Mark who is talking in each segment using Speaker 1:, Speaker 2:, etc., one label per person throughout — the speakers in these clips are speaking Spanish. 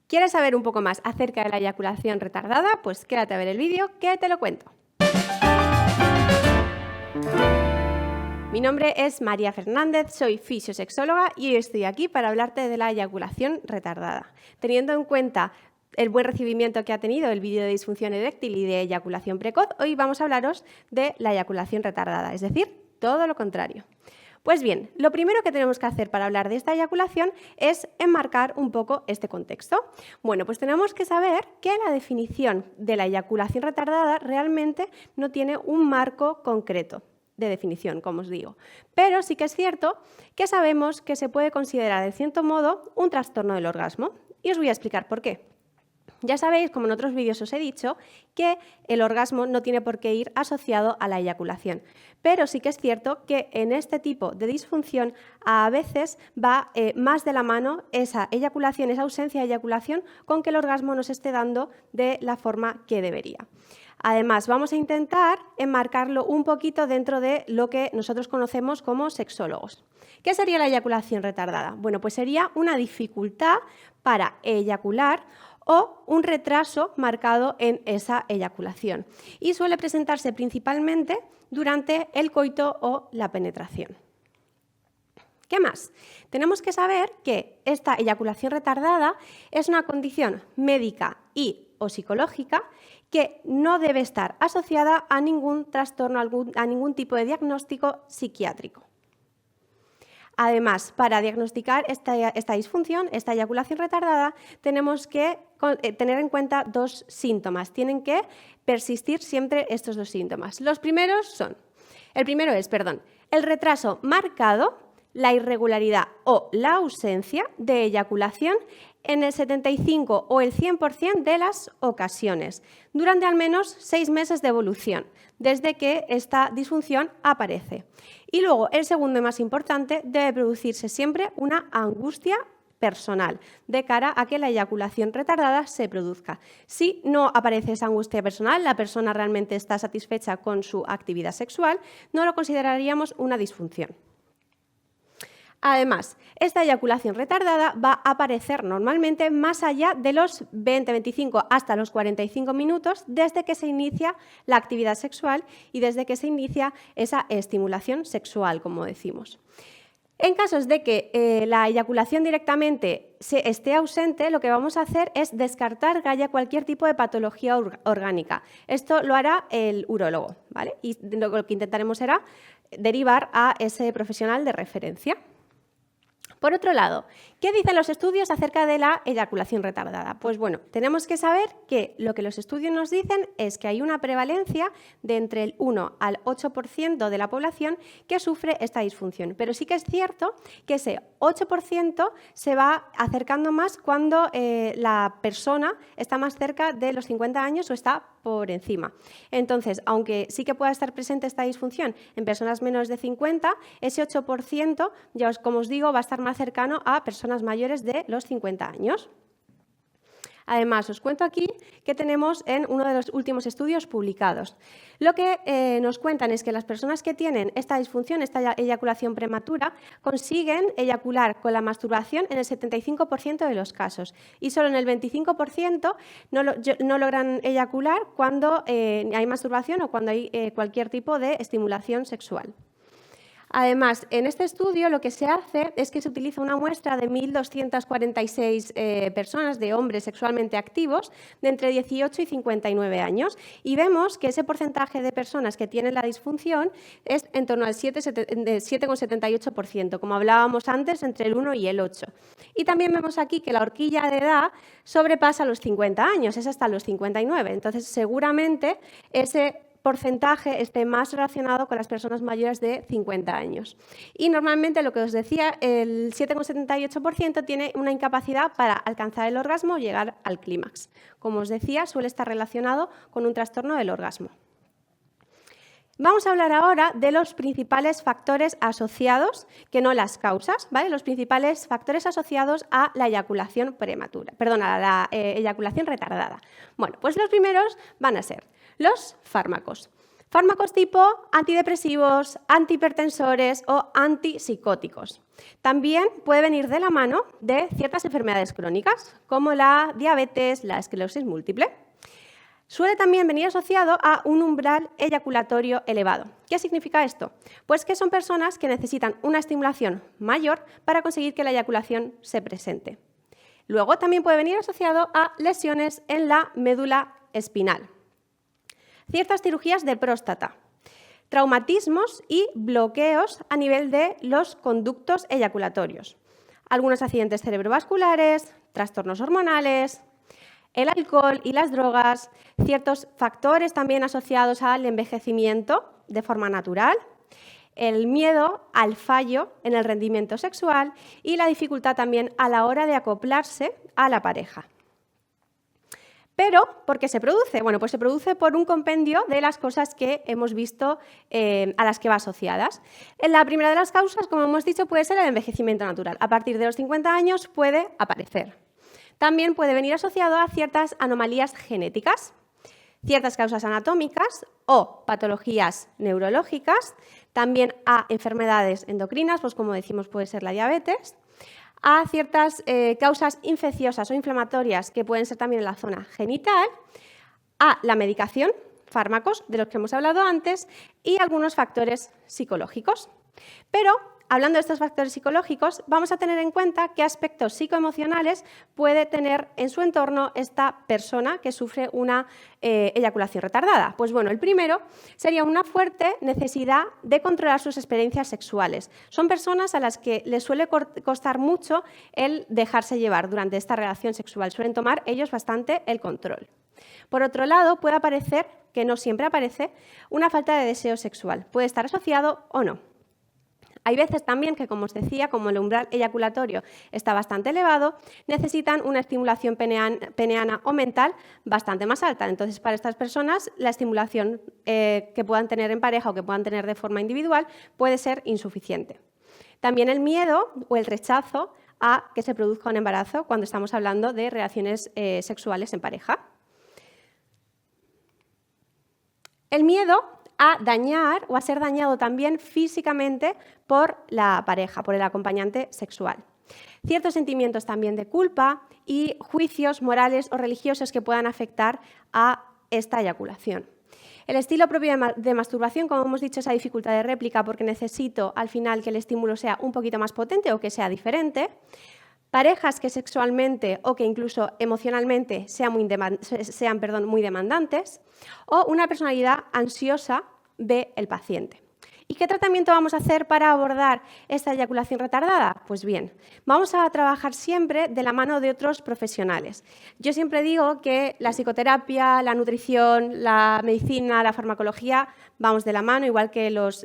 Speaker 1: ¿Quieres saber un poco más acerca de la eyaculación retardada? Pues quédate a ver el vídeo que te lo cuento. Mi nombre es María Fernández, soy fisiosexóloga y hoy estoy aquí para hablarte de la eyaculación retardada. Teniendo en cuenta el buen recibimiento que ha tenido el vídeo de disfunción eréctil y de eyaculación precoz, hoy vamos a hablaros de la eyaculación retardada, es decir, todo lo contrario. Pues bien, lo primero que tenemos que hacer para hablar de esta eyaculación es enmarcar un poco este contexto. Bueno, pues tenemos que saber que la definición de la eyaculación retardada realmente no tiene un marco concreto de definición, como os digo. Pero sí que es cierto que sabemos que se puede considerar de cierto modo un trastorno del orgasmo. Y os voy a explicar por qué. Ya sabéis, como en otros vídeos os he dicho, que el orgasmo no tiene por qué ir asociado a la eyaculación. Pero sí que es cierto que en este tipo de disfunción a veces va más de la mano esa eyaculación, esa ausencia de eyaculación, con que el orgasmo no se esté dando de la forma que debería. Además, vamos a intentar enmarcarlo un poquito dentro de lo que nosotros conocemos como sexólogos. ¿Qué sería la eyaculación retardada? Bueno, pues sería una dificultad para eyacular o un retraso marcado en esa eyaculación y suele presentarse principalmente durante el coito o la penetración. ¿Qué más? Tenemos que saber que esta eyaculación retardada es una condición médica o psicológica que no debe estar asociada a ningún trastorno, a ningún tipo de diagnóstico psiquiátrico. Además, para diagnosticar esta disfunción, esta eyaculación retardada, tenemos que tener en cuenta dos síntomas. Tienen que persistir siempre estos dos síntomas. El primero es el retraso marcado, la irregularidad o la ausencia de eyaculación en el 75 o el 100% de las ocasiones, durante al menos 6 meses de evolución, desde que esta disfunción aparece. Y luego, el segundo y más importante, debe producirse siempre una angustia personal de cara a que la eyaculación retardada se produzca. Si no aparece esa angustia personal, la persona realmente está satisfecha con su actividad sexual, no lo consideraríamos una disfunción. Además, esta eyaculación retardada va a aparecer normalmente más allá de los 20-25 hasta los 45 minutos desde que se inicia la actividad sexual y desde que se inicia esa estimulación sexual, como decimos. En casos de que la eyaculación directamente esté ausente, lo que vamos a hacer es descartar que haya cualquier tipo de patología orgánica. Esto lo hará el urólogo, ¿vale? Y lo que intentaremos será derivar a ese profesional de referencia. Por otro lado, ¿qué dicen los estudios acerca de la eyaculación retardada? Pues bueno, tenemos que saber que lo que los estudios nos dicen es que hay una prevalencia de entre el 1 al 8% de la población que sufre esta disfunción. Pero sí que es cierto que ese 8% se va acercando más cuando la persona está más cerca de los 50 años o está por encima. Entonces, aunque sí que pueda estar presente esta disfunción en personas menores de 50, ese 8%, como os digo, va a estar más cercano a personas mayores de los 50 años. Además, os cuento aquí que tenemos en uno de los últimos estudios publicados. Lo que nos cuentan es que las personas que tienen esta disfunción, esta eyaculación prematura, consiguen eyacular con la masturbación en el 75% de los casos y solo en el 25% no logran eyacular cuando hay masturbación o cuando hay cualquier tipo de estimulación sexual. Además, en este estudio lo que se hace es que se utiliza una muestra de 1.246 personas de hombres sexualmente activos de entre 18 y 59 años y vemos que ese porcentaje de personas que tienen la disfunción es en torno al 7,78%, como hablábamos antes, entre el 1 y el 8. Y también vemos aquí que la horquilla de edad sobrepasa los 50 años, es hasta los 59. Entonces, seguramente ese porcentaje esté más relacionado con las personas mayores de 50 años. Y normalmente, lo que os decía, el 7,78% tiene una incapacidad para alcanzar el orgasmo o llegar al clímax. Como os decía, suele estar relacionado con un trastorno del orgasmo. Vamos a hablar ahora de los principales factores asociados, que no las causas, ¿vale? Los principales factores asociados a la eyaculación prematura, perdón, a la eyaculación retardada. Bueno, pues los primeros van a ser los fármacos. Fármacos tipo antidepresivos, antihipertensores o antipsicóticos. También puede venir de la mano de ciertas enfermedades crónicas, como la diabetes, la esclerosis múltiple. Suele también venir asociado a un umbral eyaculatorio elevado. ¿Qué significa esto? Pues que son personas que necesitan una estimulación mayor para conseguir que la eyaculación se presente. Luego también puede venir asociado a lesiones en la médula espinal. Ciertas cirugías de próstata, traumatismos y bloqueos a nivel de los conductos eyaculatorios, algunos accidentes cerebrovasculares, trastornos hormonales, el alcohol y las drogas, ciertos factores también asociados al envejecimiento de forma natural, el miedo al fallo en el rendimiento sexual y la dificultad también a la hora de acoplarse a la pareja. Pero, ¿por qué se produce? Bueno, pues se produce por un compendio de las cosas que hemos visto a las que va asociadas. La primera de las causas, como hemos dicho, puede ser el envejecimiento natural. A partir de los 50 años puede aparecer. También puede venir asociado a ciertas anomalías genéticas, ciertas causas anatómicas o patologías neurológicas, también a enfermedades endocrinas, pues como decimos puede ser la diabetes, a ciertas causas infecciosas o inflamatorias que pueden ser también en la zona genital, a la medicación, fármacos de los que hemos hablado antes y algunos factores psicológicos. Pero, hablando de estos factores psicológicos, vamos a tener en cuenta qué aspectos psicoemocionales puede tener en su entorno esta persona que sufre una eyaculación retardada. Pues bueno, el primero sería una fuerte necesidad de controlar sus experiencias sexuales. Son personas a las que les suele costar mucho el dejarse llevar durante esta relación sexual. Suelen tomar ellos bastante el control. Por otro lado, puede aparecer, que no siempre aparece, una falta de deseo sexual. Puede estar asociado o no. Hay veces también que, como os decía, como el umbral eyaculatorio está bastante elevado, necesitan una estimulación peneana o mental bastante más alta. Entonces, para estas personas, la estimulación que puedan tener en pareja o que puedan tener de forma individual puede ser insuficiente. También el miedo o el rechazo a que se produzca un embarazo cuando estamos hablando de relaciones sexuales en pareja. El miedo a dañar o a ser dañado también físicamente por la pareja, por el acompañante sexual. Ciertos sentimientos también de culpa y juicios morales o religiosos que puedan afectar a esta eyaculación. El estilo propio de masturbación, como hemos dicho, esa dificultad de réplica porque necesito al final que el estímulo sea un poquito más potente o que sea diferente. Parejas que sexualmente o que incluso emocionalmente sean muy demandantes, o una personalidad ansiosa del paciente. ¿Y qué tratamiento vamos a hacer para abordar esta eyaculación retardada? Pues bien, vamos a trabajar siempre de la mano de otros profesionales. Yo siempre digo que la psicoterapia, la nutrición, la medicina, la farmacología, vamos de la mano, igual que los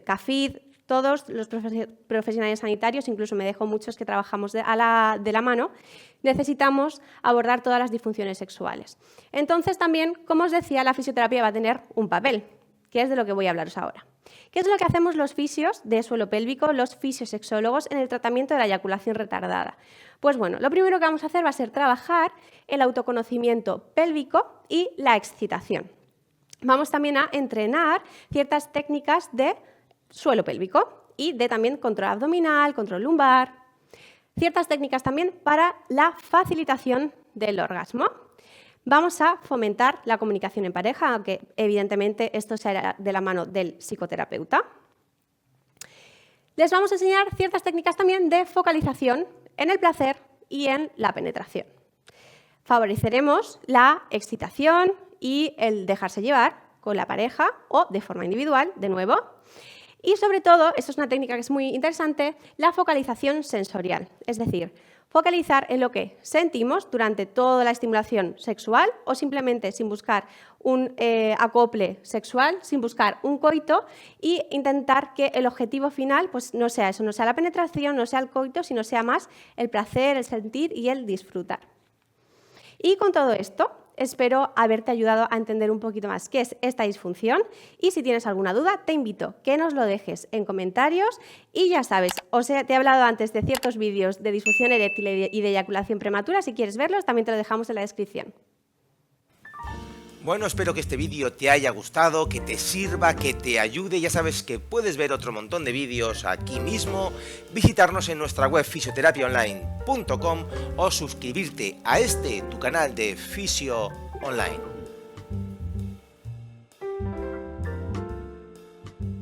Speaker 1: CAFID, todos los profesionales sanitarios, incluso me dejo muchos que trabajamos de la mano, necesitamos abordar todas las disfunciones sexuales. Entonces también, como os decía, la fisioterapia va a tener un papel, que es de lo que voy a hablaros ahora. ¿Qué es lo que hacemos los fisios de suelo pélvico, los fisiosexólogos, en el tratamiento de la eyaculación retardada? Pues bueno, lo primero que vamos a hacer va a ser trabajar el autoconocimiento pélvico y la excitación. Vamos también a entrenar ciertas técnicas de suelo pélvico y de también control abdominal, control lumbar, ciertas técnicas también para la facilitación del orgasmo. Vamos a fomentar la comunicación en pareja, aunque evidentemente esto se hará de la mano del psicoterapeuta. Les vamos a enseñar ciertas técnicas también de focalización en el placer y en la penetración. Favoreceremos la excitación y el dejarse llevar con la pareja o de forma individual, de nuevo. Y sobre todo, esto es una técnica que es muy interesante, la focalización sensorial, es decir, focalizar en lo que sentimos durante toda la estimulación sexual o simplemente sin buscar un acople sexual, sin buscar un coito e intentar que el objetivo final pues, no sea eso, no sea la penetración, no sea el coito, sino sea más el placer, el sentir y el disfrutar. Y con todo esto, espero haberte ayudado a entender un poquito más qué es esta disfunción y si tienes alguna duda te invito a que nos lo dejes en comentarios y ya sabes, te he hablado antes de ciertos vídeos de disfunción eréctil y de eyaculación prematura, si quieres verlos también te lo dejamos en la descripción.
Speaker 2: Bueno, espero que este vídeo te haya gustado, que te sirva, que te ayude. Ya sabes que puedes ver otro montón de vídeos aquí mismo, visitarnos en nuestra web fisioterapiaonline.com o suscribirte a tu canal de Fisio Online.